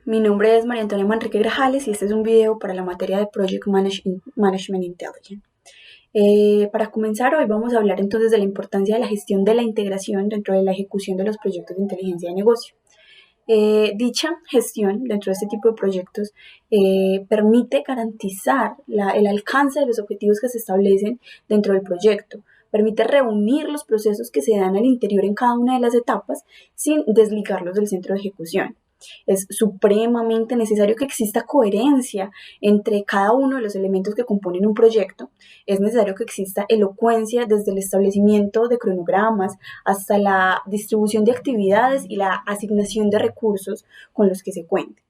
Mi nombre es María Antonia Manrique Grajales y este es un video para la materia de Project Management Intelligence. Para comenzar, hoy vamos a hablar entonces de la importancia de la gestión de la integración dentro de la ejecución de los proyectos de inteligencia de negocio. Dicha gestión dentro de este tipo de proyectos permite garantizar el alcance de los objetivos que se establecen dentro del proyecto, permite reunir los procesos que se dan al interior en cada una de las etapas sin desligarlos del centro de ejecución. Es supremamente necesario que exista coherencia entre cada uno de los elementos que componen un proyecto. Es necesario que exista elocuencia desde el establecimiento de cronogramas hasta la distribución de actividades y la asignación de recursos con los que se cuente.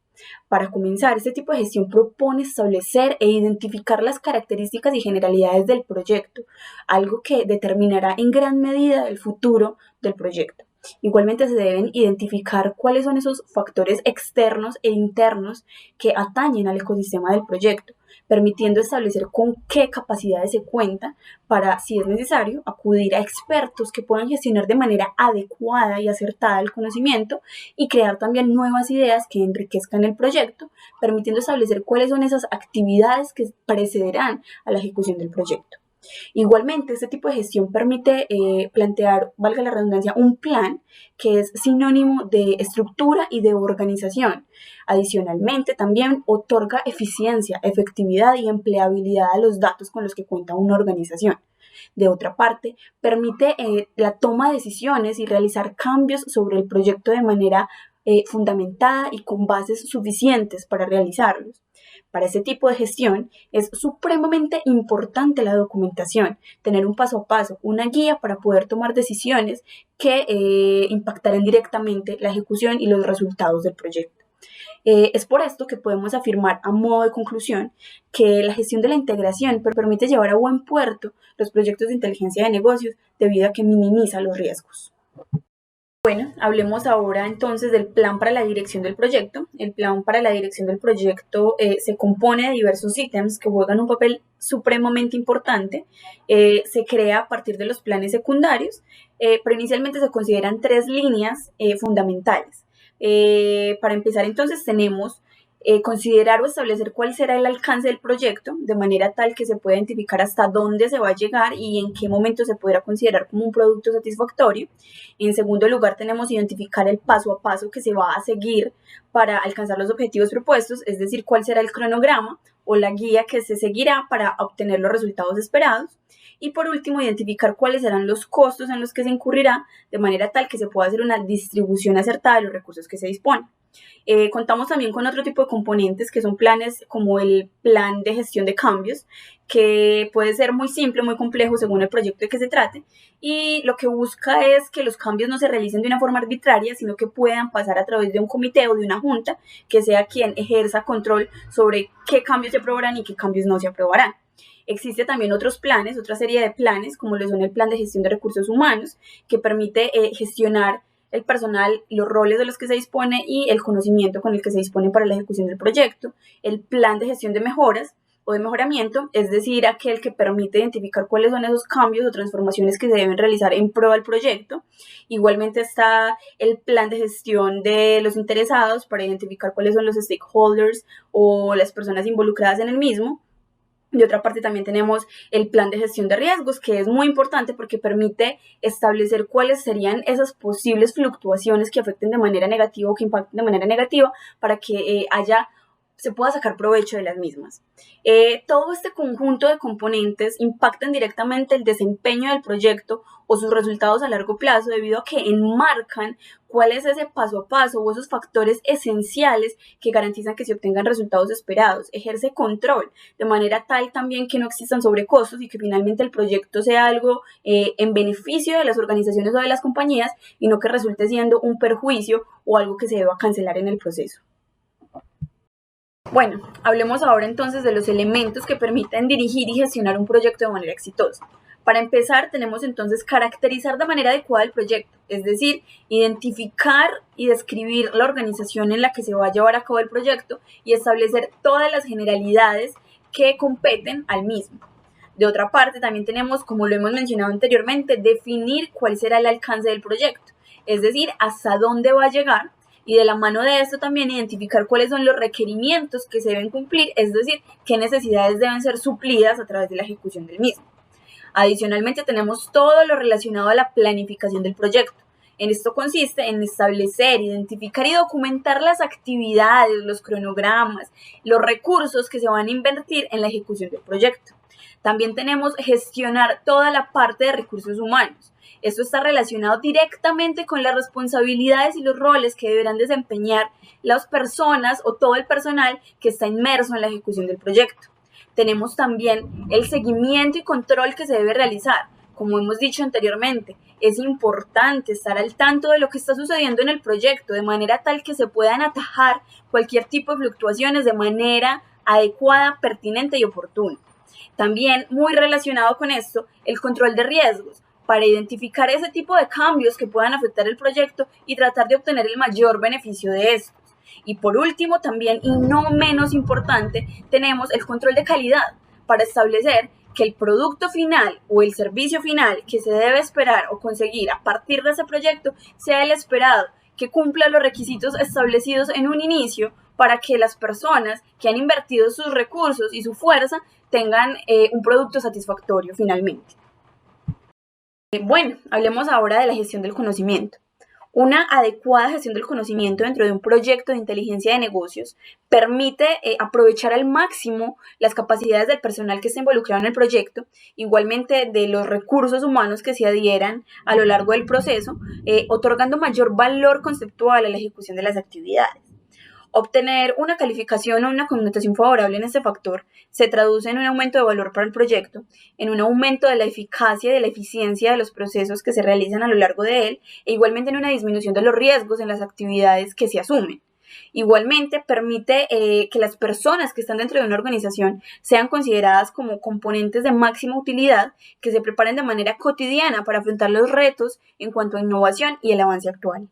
Para comenzar, este tipo de gestión propone establecer e identificar las características y generalidades del proyecto, algo que determinará en gran medida el futuro del proyecto. Igualmente se deben identificar cuáles son esos factores externos e internos que atañen al ecosistema del proyecto, permitiendo establecer con qué capacidades se cuenta para, si es necesario, acudir a expertos que puedan gestionar de manera adecuada y acertada el conocimiento y crear también nuevas ideas que enriquezcan el proyecto, permitiendo establecer cuáles son esas actividades que precederán a la ejecución del proyecto. Igualmente, este tipo de gestión permite plantear, valga la redundancia, un plan que es sinónimo de estructura y de organización. Adicionalmente, también otorga eficiencia, efectividad y empleabilidad a los datos con los que cuenta una organización. De otra parte, permite la toma de decisiones y realizar cambios sobre el proyecto de manera fundamentada y con bases suficientes para realizarlos. Para este tipo de gestión es supremamente importante la documentación, tener un paso a paso, una guía para poder tomar decisiones que impactarán directamente la ejecución y los resultados del proyecto. Es por esto que podemos afirmar a modo de conclusión que la gestión de la integración permite llevar a buen puerto los proyectos de inteligencia de negocios debido a que minimiza los riesgos. Bueno, hablemos ahora entonces del plan para la dirección del proyecto. El plan para la dirección del proyecto se compone de diversos ítems que juegan un papel supremamente importante. Se crea a partir de los planes secundarios, pero inicialmente se consideran tres líneas fundamentales. Para empezar entonces tenemos considerar o establecer cuál será el alcance del proyecto, de manera tal que se pueda identificar hasta dónde se va a llegar y en qué momento se podrá considerar como un producto satisfactorio. En segundo lugar, tenemos identificar el paso a paso que se va a seguir para alcanzar los objetivos propuestos, es decir, cuál será el cronograma o la guía que se seguirá para obtener los resultados esperados. Y por último, identificar cuáles serán los costos en los que se incurrirá, de manera tal que se pueda hacer una distribución acertada de los recursos que se disponen. Contamos también con otro tipo de componentes que son planes como el plan de gestión de cambios, que puede ser muy simple, muy complejo según el proyecto de que se trate, y lo que busca es que los cambios no se realicen de una forma arbitraria, sino que puedan pasar a través de un comité o de una junta que sea quien ejerza control sobre qué cambios se aprobarán y qué cambios no se aprobarán. Existe también otros planes, otra serie de planes, como lo son el plan de gestión de recursos humanos, que permite gestionar el personal, los roles de los que se dispone y el conocimiento con el que se dispone para la ejecución del proyecto. El plan de gestión de mejoras o de mejoramiento, es decir, aquel que permite identificar cuáles son esos cambios o transformaciones que se deben realizar en pro del proyecto. Igualmente está el plan de gestión de los interesados para identificar cuáles son los stakeholders o las personas involucradas en el mismo. De otra parte también tenemos el plan de gestión de riesgos, que es muy importante porque permite establecer cuáles serían esas posibles fluctuaciones que afecten de manera negativa o que impacten de manera negativa para que se pueda sacar provecho de las mismas. Todo este conjunto de componentes impactan directamente el desempeño del proyecto o sus resultados a largo plazo debido a que enmarcan cuál es ese paso a paso o esos factores esenciales que garantizan que se obtengan resultados esperados. Ejerce control de manera tal también que no existan sobrecostos y que finalmente el proyecto sea algo en beneficio de las organizaciones o de las compañías y no que resulte siendo un perjuicio o algo que se deba cancelar en el proceso. Bueno, hablemos ahora entonces de los elementos que permiten dirigir y gestionar un proyecto de manera exitosa. Para empezar, tenemos entonces caracterizar de manera adecuada el proyecto, es decir, identificar y describir la organización en la que se va a llevar a cabo el proyecto y establecer todas las generalidades que competen al mismo. De otra parte, también tenemos, como lo hemos mencionado anteriormente, definir cuál será el alcance del proyecto, es decir, hasta dónde va a llegar y de la mano de esto también identificar cuáles son los requerimientos que se deben cumplir, es decir, qué necesidades deben ser suplidas a través de la ejecución del mismo. Adicionalmente tenemos todo lo relacionado a la planificación del proyecto. En esto consiste en establecer, identificar y documentar las actividades, los cronogramas, los recursos que se van a invertir en la ejecución del proyecto. También tenemos gestionar toda la parte de recursos humanos. Esto está relacionado directamente con las responsabilidades y los roles que deberán desempeñar las personas o todo el personal que está inmerso en la ejecución del proyecto. Tenemos también el seguimiento y control que se debe realizar. Como hemos dicho anteriormente, es importante estar al tanto de lo que está sucediendo en el proyecto, de manera tal que se puedan atajar cualquier tipo de fluctuaciones de manera adecuada, pertinente y oportuna. También, muy relacionado con esto, el control de riesgos, para identificar ese tipo de cambios que puedan afectar el proyecto y tratar de obtener el mayor beneficio de estos. Y por último, también, y no menos importante, tenemos el control de calidad, para establecer que el producto final o el servicio final que se debe esperar o conseguir a partir de ese proyecto sea el esperado, que cumpla los requisitos establecidos en un inicio para que las personas que han invertido sus recursos y su fuerza tengan un producto satisfactorio finalmente. Bueno, hablemos ahora de la gestión del conocimiento. Una adecuada gestión del conocimiento dentro de un proyecto de inteligencia de negocios permite aprovechar al máximo las capacidades del personal que está involucrado en el proyecto, igualmente de los recursos humanos que se adhieran a lo largo del proceso, otorgando mayor valor conceptual a la ejecución de las actividades. Obtener una calificación o una connotación favorable en este factor se traduce en un aumento de valor para el proyecto, en un aumento de la eficacia y de la eficiencia de los procesos que se realizan a lo largo de él, e igualmente en una disminución de los riesgos en las actividades que se asumen. Igualmente permite que las personas que están dentro de una organización sean consideradas como componentes de máxima utilidad, que se preparen de manera cotidiana para afrontar los retos en cuanto a innovación y el avance actual.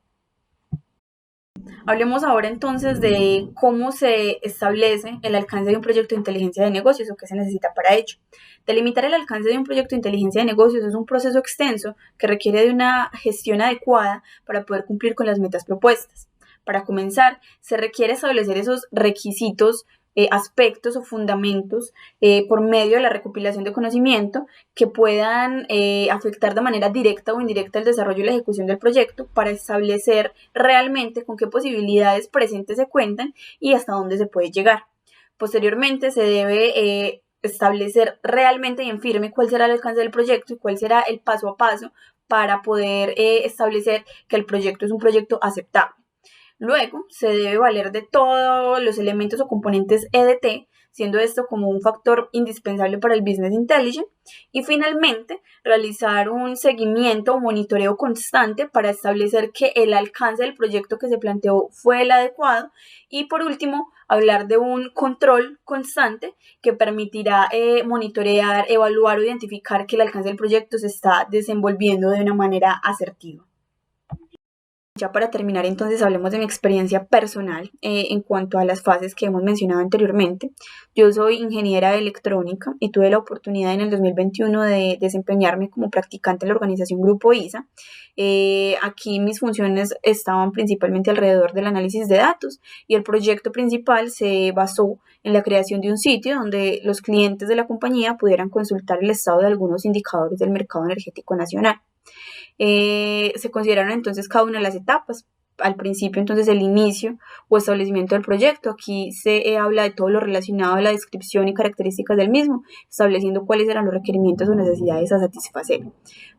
Hablemos ahora entonces de cómo se establece el alcance de un proyecto de inteligencia de negocios o qué se necesita para ello. Delimitar el alcance de un proyecto de inteligencia de negocios es un proceso extenso que requiere de una gestión adecuada para poder cumplir con las metas propuestas. Para comenzar, se requiere establecer esos requisitos, aspectos o fundamentos por medio de la recopilación de conocimiento que puedan afectar de manera directa o indirecta el desarrollo y la ejecución del proyecto, para establecer realmente con qué posibilidades presentes se cuentan y hasta dónde se puede llegar. Posteriormente se debe establecer realmente y en firme cuál será el alcance del proyecto y cuál será el paso a paso para poder establecer que el proyecto es un proyecto aceptable. Luego, se debe valer de todos los elementos o componentes EDT, siendo esto como un factor indispensable para el Business Intelligence. Y finalmente, realizar un seguimiento o monitoreo constante para establecer que el alcance del proyecto que se planteó fue el adecuado. Y por último, hablar de un control constante que permitirá monitorear, evaluar o identificar que el alcance del proyecto se está desenvolviendo de una manera asertiva. Ya para terminar, entonces hablemos de mi experiencia personal en cuanto a las fases que hemos mencionado anteriormente. Yo soy ingeniera de electrónica y tuve la oportunidad en el 2021 de desempeñarme como practicante en la organización Grupo ISA. Aquí mis funciones estaban principalmente alrededor del análisis de datos, y el proyecto principal se basó en la creación de un sitio donde los clientes de la compañía pudieran consultar el estado de algunos indicadores del mercado energético nacional. Se consideraron entonces cada una de las etapas. Al principio, entonces, el inicio o establecimiento del proyecto. Aquí se habla de todo lo relacionado a la descripción y características del mismo, estableciendo cuáles eran los requerimientos o necesidades a satisfacer.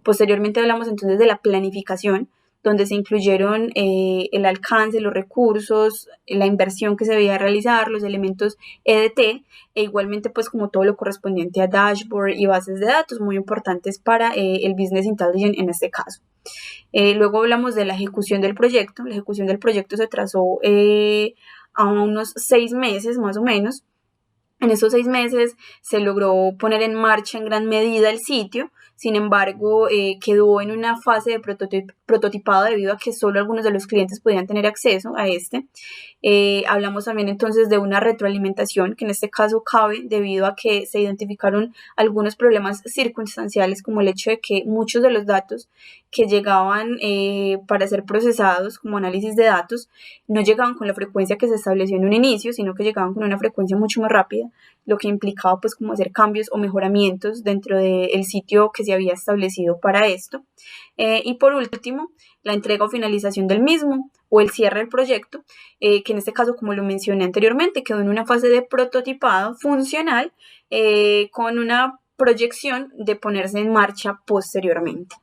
Posteriormente hablamos entonces de la planificación, donde se incluyeron el alcance, los recursos, la inversión que se debía realizar, los elementos EDT, e igualmente pues como todo lo correspondiente a dashboard y bases de datos, muy importantes para el Business Intelligence en este caso. Luego hablamos de la ejecución del proyecto. La ejecución del proyecto se trazó a unos 6 meses más o menos. En esos 6 meses se logró poner en marcha en gran medida el sitio, sin embargo quedó en una fase de prototipado debido a que solo algunos de los clientes podían tener acceso a este. Hablamos también entonces de una retroalimentación que en este caso cabe debido a que se identificaron algunos problemas circunstanciales, como el hecho de que muchos de los datos que llegaban para ser procesados como análisis de datos no llegaban con la frecuencia que se estableció en un inicio, sino que llegaban con una frecuencia mucho más rápida, lo que implicaba pues como hacer cambios o mejoramientos dentro del sitio que se había establecido para esto. Y por último, la entrega o finalización del mismo o el cierre del proyecto, que en este caso, como lo mencioné anteriormente, quedó en una fase de prototipado funcional con una proyección de ponerse en marcha posteriormente.